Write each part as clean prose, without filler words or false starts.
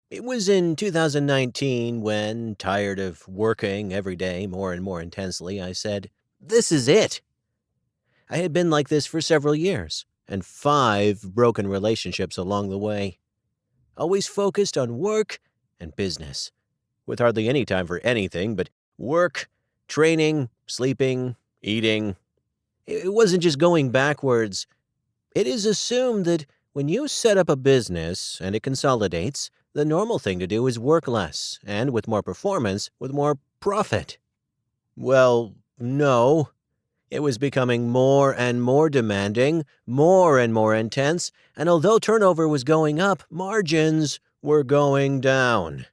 It was in 2019 when, tired of working every day more and more intensely, I said, "This is it." I had been like this for several years, and 5 broken relationships along the way. Always focused on work and business, with hardly any time for anything but work, training, sleeping, eating. It wasn't just going backwards. It is assumed that when you set up a business and it consolidates, the normal thing to do is work less and with more performance, with more profit. Well, no. It was becoming more and more demanding, more and more intense, and although turnover was going up, margins were going down.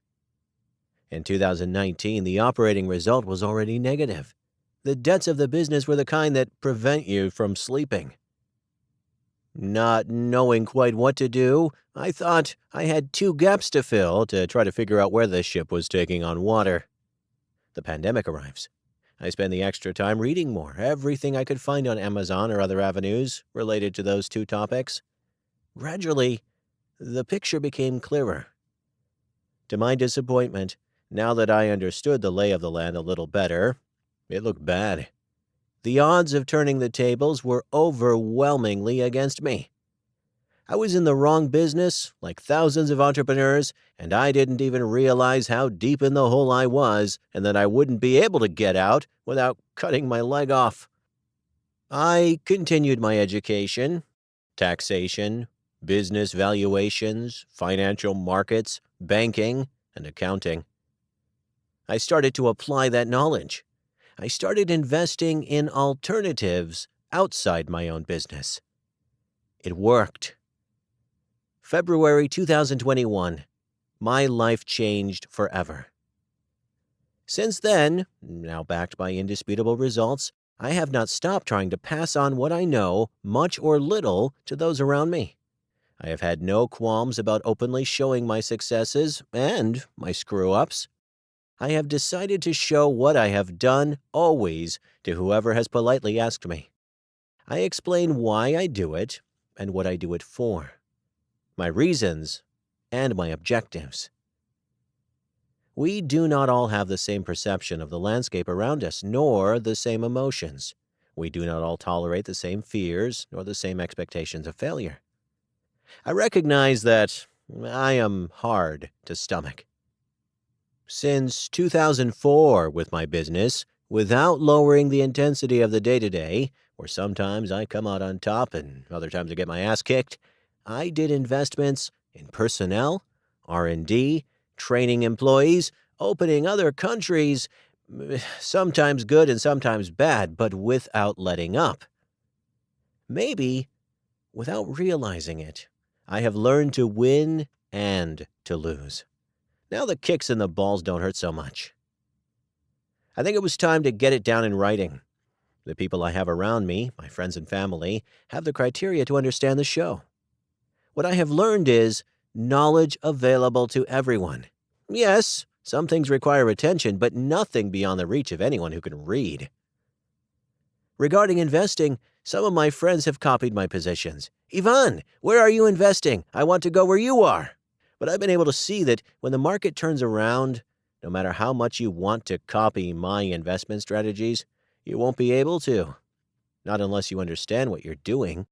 In 2019, the operating result was already negative. The debts of the business were the kind that prevent you from sleeping. Not knowing quite what to do, I thought I had 2 gaps to fill to try to figure out where the ship was taking on water. The pandemic arrives. I spend the extra time reading more, everything I could find on Amazon or other avenues related to those 2 topics. Gradually, the picture became clearer. To my disappointment, now that I understood the lay of the land a little better, it looked bad. The odds of turning the tables were overwhelmingly against me. I was in the wrong business, like thousands of entrepreneurs, and I didn't even realize how deep in the hole I was and that I wouldn't be able to get out without cutting my leg off. I continued my education, taxation, business valuations, financial markets, banking, and accounting. I started to apply that knowledge. I started investing in alternatives outside my own business. It worked. February 2021. My life changed forever. Since then, now backed by indisputable results, I have not stopped trying to pass on what I know, much or little, to those around me. I have had no qualms about openly showing my successes and my screw-ups. I have decided to show what I have done always to whoever has politely asked me. I explain why I do it and what I do it for, my reasons and my objectives. We do not all have the same perception of the landscape around us, nor the same emotions. We do not all tolerate the same fears, nor the same expectations of failure. I recognize that I am hard to stomach. Since 2004 with my business, without lowering the intensity of the day-to-day, where sometimes I come out on top and other times I get my ass kicked, I did investments in personnel, R&D, training employees, opening other countries, sometimes good and sometimes bad, but without letting up. Maybe, without realizing it, I have learned to win and to lose. Now the kicks and the balls don't hurt so much. I think it was time to get it down in writing. The people I have around me, my friends and family, have the criteria to understand the show. What I have learned is knowledge available to everyone. Yes, some things require attention, but nothing beyond the reach of anyone who can read. Regarding investing, some of my friends have copied my positions. "Ivan, where are you investing? I want to go where you are." But I've been able to see that when the market turns around, no matter how much you want to copy my investment strategies, you won't be able to. Not unless you understand what you're doing